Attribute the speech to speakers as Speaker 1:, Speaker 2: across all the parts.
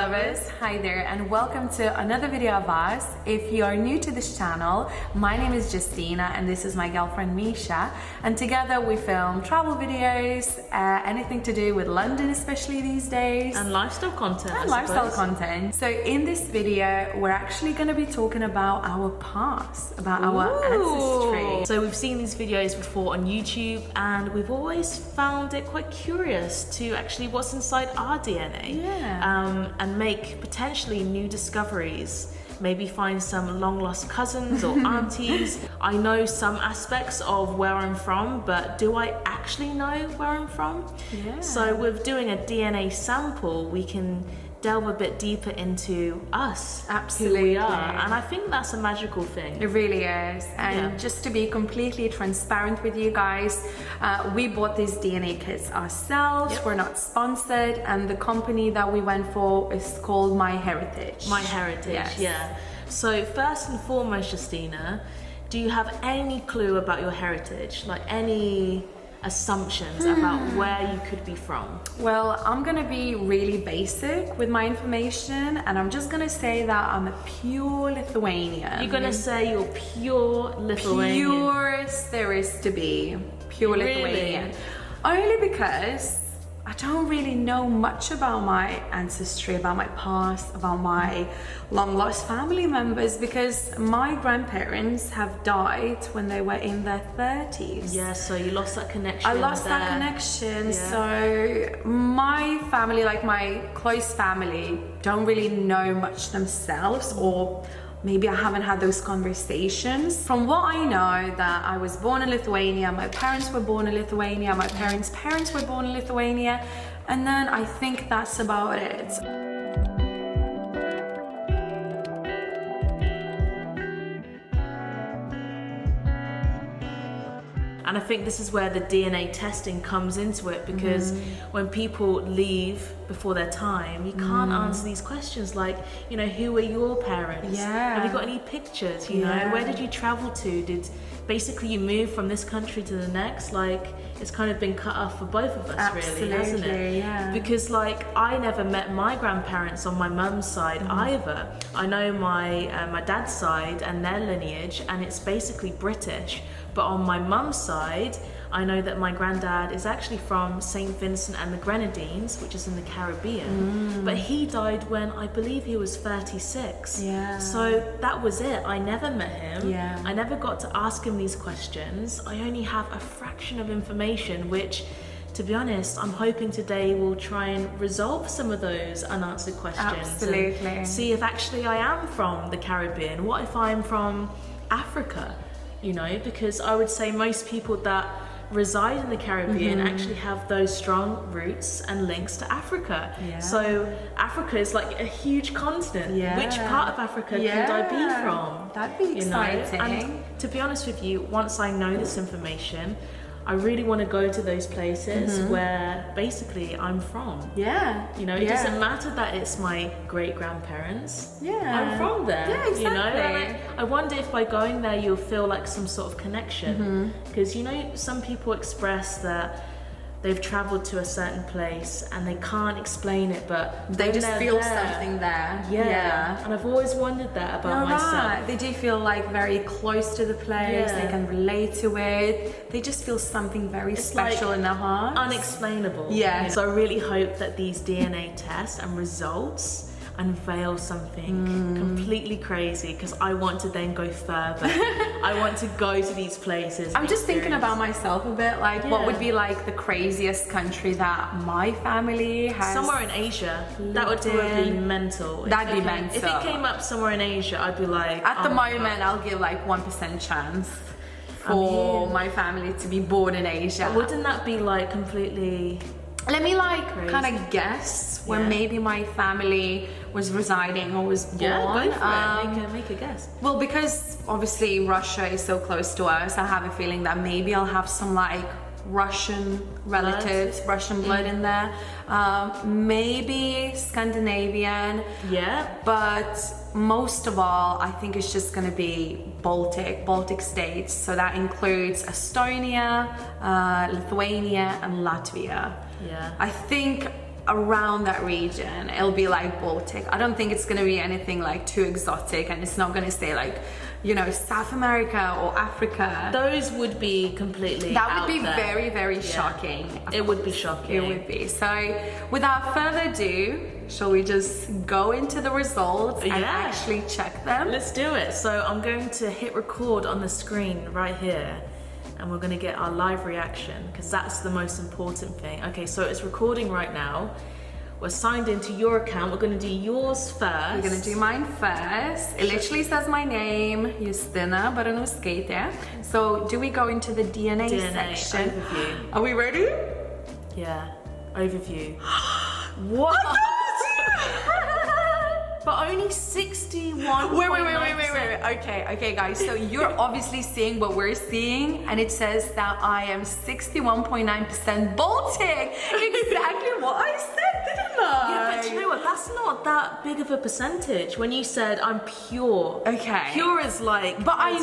Speaker 1: lovers, hi there and welcome to another video of us. If you are new to this channel, my name is Justina and this is my girlfriend Misha, and together we film travel videos, anything to do with London especially these days,
Speaker 2: and lifestyle content.
Speaker 1: So in this video we're actually going to be talking about our past, about our ancestry.
Speaker 2: So we've seen these videos before on YouTube and we've always found it quite curious to actually what's inside our DNA. And make potentially new discoveries. Maybe find some long lost cousins or aunties. I know some aspects of where I'm from, but do I actually know where I'm from? So with doing a DNA sample, we can delve a bit deeper into us, who we are, and I think that's a magical thing.
Speaker 1: It really is. And just to be completely transparent with you guys, we bought these DNA kits ourselves. We're not sponsored, and the company that we went for is called MyHeritage.
Speaker 2: MyHeritage, yeah. So first and foremost, Justina, do you have any clue about your heritage? Like any assumptions about where you could be from?
Speaker 1: Well, I'm gonna be really basic with my information, and I'm just gonna say that I'm a pure Lithuanian.
Speaker 2: You're gonna say you're pure Lithuanian?
Speaker 1: Purest there is to be. Pure Lithuanian. Only because I don't really know much about my ancestry, about my past, about my long lost family members, because my grandparents have died when they were in their 30s.
Speaker 2: Yeah, so you lost that connection.
Speaker 1: I lost that connection. So my family, like my close family, don't really know much themselves, or maybe I haven't had those conversations. From what I know, that I was born in Lithuania, my parents were born in Lithuania, my parents' parents were born in Lithuania, and then I think that's about it.
Speaker 2: And I think this is where the DNA testing comes into it, because when people leave before their time, you can't answer these questions like, you know, who are your parents? Have you got any pictures? You know, where did you travel to? Did basically you move from this country to the next? Like, it's kind of been cut off for both of us, really, hasn't it? Because like, I never met my grandparents on my mum's side either. I know my dad's side and their lineage, and it's basically British. But on my mum's side, I know that my granddad is actually from St. Vincent and the Grenadines, which is in the Caribbean. But he died when I believe he was 36. So that was it. I never met him. I never got to ask him these questions. I only have a fraction of information, which, to be honest, I'm hoping today will try and resolve some of those unanswered questions. And see if actually I am from the Caribbean. What if I'm from Africa? You know, because I would say most people that reside in the Caribbean actually have those strong roots and links to Africa. So Africa is like a huge continent. Which part of Africa could I be from?
Speaker 1: That'd be exciting.
Speaker 2: And to be honest with you, once I know this information, I really want to go to those places where basically I'm from. You know, it doesn't matter that it's my great-grandparents. I'm from there. You know, and I wonder if by going there you'll feel like some sort of connection. Because you know, some people express that they've traveled to a certain place and they can't explain it, but
Speaker 1: they just feel something there.
Speaker 2: And I've always wondered that about myself.
Speaker 1: They do feel like very close to the place. They can relate to it. They just feel something very special in their heart.
Speaker 2: Unexplainable. So I really hope that these DNA tests and results unveil something completely crazy, because I want to then go further. I want to go to these places.
Speaker 1: I'm just thinking about myself a bit, like what would be like the craziest country that my family has?
Speaker 2: Somewhere in Asia. That would probably be mental.
Speaker 1: That'd be mental.
Speaker 2: If it came up somewhere in Asia, I'd be like,
Speaker 1: at the moment I'll give like 1% chance for my family to be born in Asia.
Speaker 2: But wouldn't that be like completely...
Speaker 1: Let me like kind of guess where maybe my family was residing or was born.
Speaker 2: Go for it. Make a guess.
Speaker 1: Well, because obviously Russia is so close to us, I have a feeling that maybe I'll have some like Russian relatives, Russian blood in there. Maybe Scandinavian. But most of all, I think it's just gonna be Baltic states. So that includes Estonia, Lithuania, and Latvia. I think around that region. It'll be like Baltic. I don't think it's gonna be anything like too exotic, and it's not gonna say like, you know, South America or Africa.
Speaker 2: Those would be completely
Speaker 1: That would be
Speaker 2: out there.
Speaker 1: very, very shocking.
Speaker 2: It would be shocking.
Speaker 1: It would be. So without further ado, shall we just go into the results and actually check them?
Speaker 2: Let's do it. So I'm going to hit record on the screen right here, and we're going to get our live reaction, because that's the most important thing. Okay, so it's recording right now. We're signed into your account. We're going to do yours first.
Speaker 1: We're going to do mine first. It literally says my name, Justina Baranowskaite. So do we go into the DNA section?
Speaker 2: Overview.
Speaker 1: Are we ready?
Speaker 2: Yeah, overview. What? But only 61.
Speaker 1: Wait. Okay, guys. So you're obviously seeing what we're seeing, and it says that I am 61.9% Baltic. Exactly what I said, didn't I?
Speaker 2: Yeah, but you know what? That's not that big of a percentage. When you said I'm pure.
Speaker 1: Okay.
Speaker 2: Pure is like.
Speaker 1: But I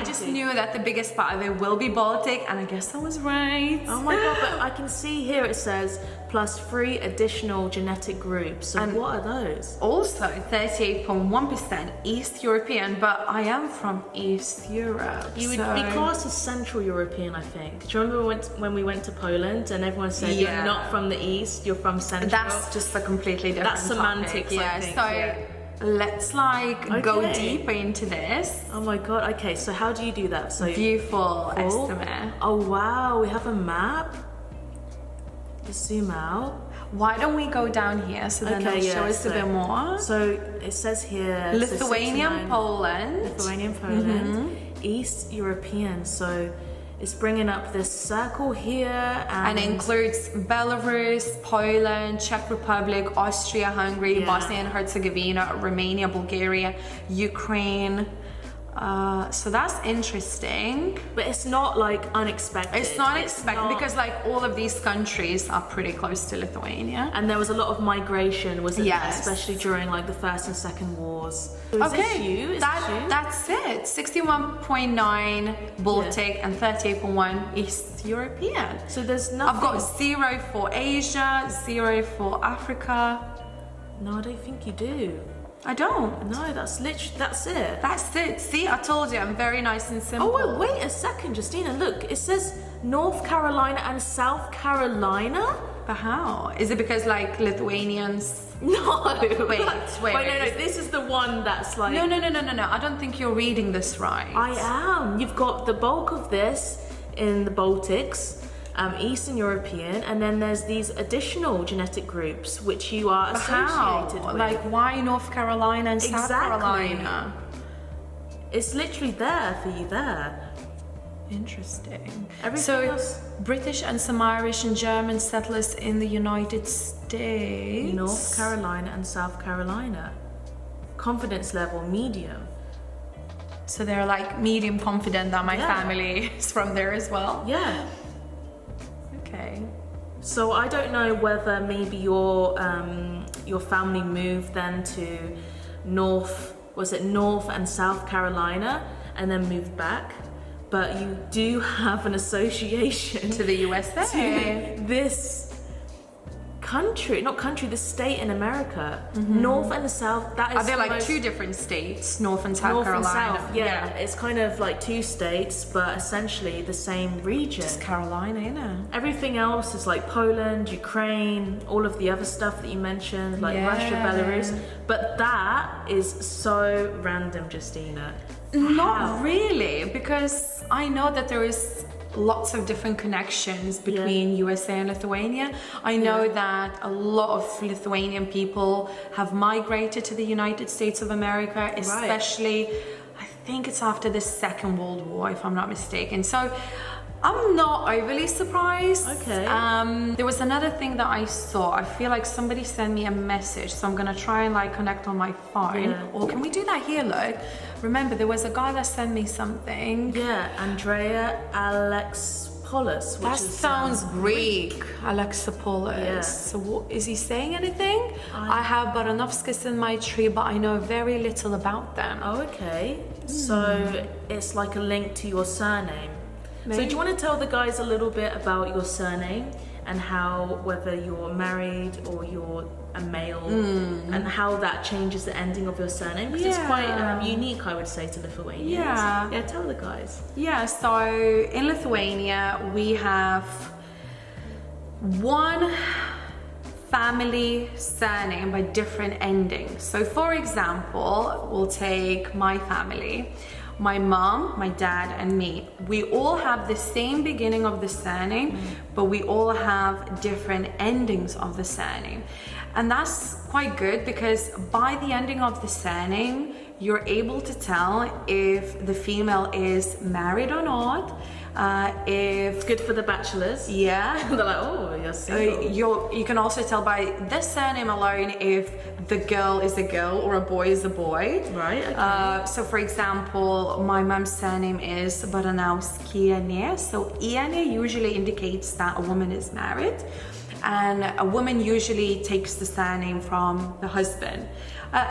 Speaker 1: just knew that the biggest part of it will be Baltic, and I guess I was right.
Speaker 2: Oh my god! But I can see here it says plus 3 additional genetic groups. So what are those?
Speaker 1: Also 38.1% East European, but I am from East Europe.
Speaker 2: You would be classed as Central European, I think. Do you remember when we went to Poland and everyone said you're not from the East, you're from Central?
Speaker 1: That's just a completely different
Speaker 2: That's semantics,
Speaker 1: topic.
Speaker 2: I think.
Speaker 1: So let's like go deeper into this.
Speaker 2: Oh my god, okay, so how do you do that? So
Speaker 1: Viewful estimate.
Speaker 2: Oh wow, we have a map. Just zoom out.
Speaker 1: Why don't we go down here so then it'll show us a bit more?
Speaker 2: So it says here
Speaker 1: Lithuanian, Poland.
Speaker 2: Lithuanian, Poland. East European. So it's bringing up this circle here, and
Speaker 1: it includes Belarus, Poland, Czech Republic, Austria, Hungary, Bosnia and Herzegovina, Romania, Bulgaria, Ukraine. So that's interesting.
Speaker 2: But it's not like unexpected.
Speaker 1: It's not unexpected because like all of these countries are pretty close to Lithuania.
Speaker 2: And there was a lot of migration, wasn't there? Especially during like the First and Second Wars. So is this you? Is this you?
Speaker 1: That's it. 61.9 Baltic and 38.1 East European.
Speaker 2: So there's nothing.
Speaker 1: I've got 0 for Asia, 0 for Africa.
Speaker 2: No, I don't think you do.
Speaker 1: I don't.
Speaker 2: No, that's literally, that's it.
Speaker 1: That's it. See, I told you, I'm very nice and simple.
Speaker 2: Oh, wait a second, Justina. Look, it says North Carolina and South Carolina.
Speaker 1: But how? Is it because like Lithuanians?
Speaker 2: No.
Speaker 1: Wait.
Speaker 2: No. This is the one that's like.
Speaker 1: No. I don't think you're reading this right.
Speaker 2: I am. You've got the bulk of this in the Baltics. Eastern European, and then there's these additional genetic groups which you are associated with.
Speaker 1: Like why North Carolina and South Carolina?
Speaker 2: It's literally there for you there.
Speaker 1: Interesting.
Speaker 2: Everything else.
Speaker 1: British and some Irish and German settlers in the United States.
Speaker 2: North Carolina and South Carolina. Confidence level medium.
Speaker 1: So they're like medium confident that my family is from there as well.
Speaker 2: Yeah.
Speaker 1: Okay.
Speaker 2: So I don't know whether maybe your family moved then to North and South Carolina and then moved back, but you do have an association
Speaker 1: to the USA.
Speaker 2: To this this state in America. North and the South, that is.
Speaker 1: Are there like two different states, North and South Carolina?
Speaker 2: And South, yeah. It's kind of like two states, but essentially the same region.
Speaker 1: Just Carolina, you know.
Speaker 2: Everything else is like Poland, Ukraine, all of the other stuff that you mentioned, like Russia, Belarus. But that is so random, Justina.
Speaker 1: Not really, because I know that there is lots of different connections between USA and Lithuania. I know that a lot of Lithuanian people have migrated to the United States of America, especially, I think it's after the Second World War, if I'm not mistaken. So I'm not overly surprised.
Speaker 2: Okay.
Speaker 1: There was another thing that I saw. I feel like somebody sent me a message, so I'm gonna try and like connect on my phone. Or can we do that here, look? Remember, there was a guy that sent me something.
Speaker 2: Yeah, Andrea Alexopoulos.
Speaker 1: That sounds Greek. Alexopoulos.
Speaker 2: Yeah.
Speaker 1: So what, is he saying anything? I have Baranovskis in my tree, but I know very little about them.
Speaker 2: Oh, okay. So it's like a link to your surname. Maybe. So do you want to tell the guys a little bit about your surname and how whether you're married or you're a male and how that changes the ending of your surname, because it's quite unique, I would say, to Lithuanians. Yeah, tell the guys.
Speaker 1: Yeah, so in Lithuania we have one family surname by different endings. So for example, we'll take my family. My mom, my dad, and me. We all have the same beginning of the surname, but we all have different endings of the surname. And that's quite good because by the ending of the surname, you're able to tell if the female is married or not.
Speaker 2: It's good for the bachelors.
Speaker 1: Yeah.
Speaker 2: They're like, oh, you're single.
Speaker 1: You can also tell by this surname alone if the girl is a girl or a boy is a boy.
Speaker 2: Right, okay.
Speaker 1: So for example, my mom's surname is Baranauskienė. So Ienė usually indicates that a woman is married. And a woman usually takes the surname from the husband.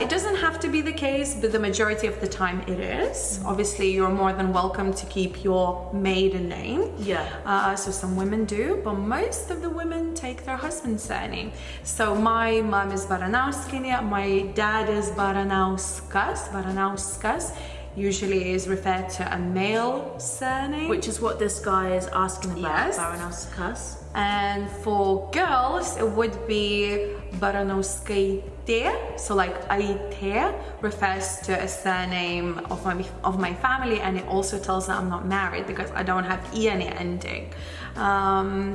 Speaker 1: It doesn't have to be the case, but the majority of the time it is. Obviously, you're more than welcome to keep your maiden name.
Speaker 2: Yeah.
Speaker 1: So some women do, but most of the women take their husband's surname. So my mom is Baranauskienė, my dad is Baranauskas. Baranauskas usually is referred to a male surname.
Speaker 2: Which is what this guy is asking about,
Speaker 1: Yes.
Speaker 2: Baranauskas.
Speaker 1: And for girls, it would be Baranauskaitė. So like Aitė refers to a surname of my family, and it also tells that I'm not married because I don't have Ienė ending.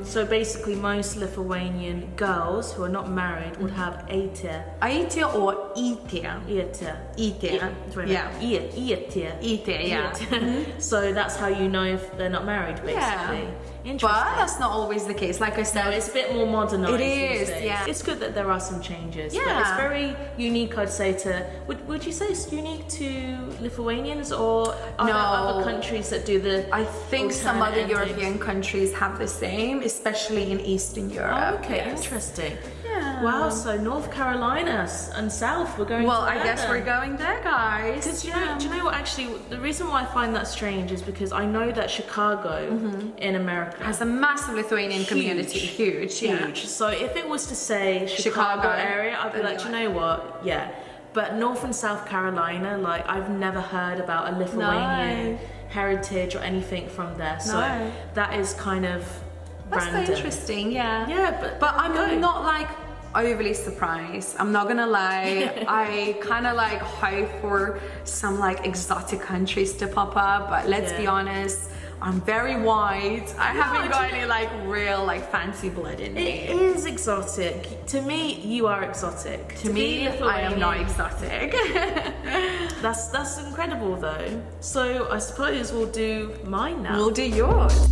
Speaker 2: So basically, most Lithuanian girls who are not married would have Aitė.
Speaker 1: Aitė or Iitė.
Speaker 2: Iitė.
Speaker 1: Iitė. Yeah.
Speaker 2: Iitė.
Speaker 1: Iitė, yeah.
Speaker 2: So that's how you know if they're not married, basically.
Speaker 1: Yeah.
Speaker 2: Interesting.
Speaker 1: But that's not always the case. Like I said,
Speaker 2: No, it's a bit more modernized.
Speaker 1: It is,
Speaker 2: these days.
Speaker 1: yeah.
Speaker 2: It's good that there are some changes.
Speaker 1: Yeah.
Speaker 2: But it's very unique, I'd say, to... Would you say it's unique to Lithuanians, or are there other countries that do the...
Speaker 1: I think some other
Speaker 2: alternate endings?
Speaker 1: European countries have the same, especially in Eastern Europe.
Speaker 2: Oh, okay,
Speaker 1: Yes.
Speaker 2: interesting.
Speaker 1: Yeah.
Speaker 2: Wow, so North Carolina and South, we're going
Speaker 1: Well,
Speaker 2: to
Speaker 1: I guess we're going there, guys.
Speaker 2: Because do you know what, actually, the reason why I find that strange is because I know that Chicago in America
Speaker 1: Has a massive Lithuanian community. Huge, yeah.
Speaker 2: huge. So if it was to say Chicago area, I'd be like, do you know what? Yeah. But North and South Carolina, like, I've never heard about a Lithuanian heritage or anything from there. So that is kind of
Speaker 1: That's
Speaker 2: random.
Speaker 1: so interesting, yeah.
Speaker 2: Yeah,
Speaker 1: but I'm not like overly surprised. I'm not gonna lie. I kind of like hope for some like exotic countries to pop up, but let's be honest, I'm very white. I haven't got any like real like fancy blood in me.
Speaker 2: It is exotic. To me, you are exotic.
Speaker 1: To me, I am not exotic.
Speaker 2: That's incredible though. So I suppose we'll do mine now.
Speaker 1: We'll do yours.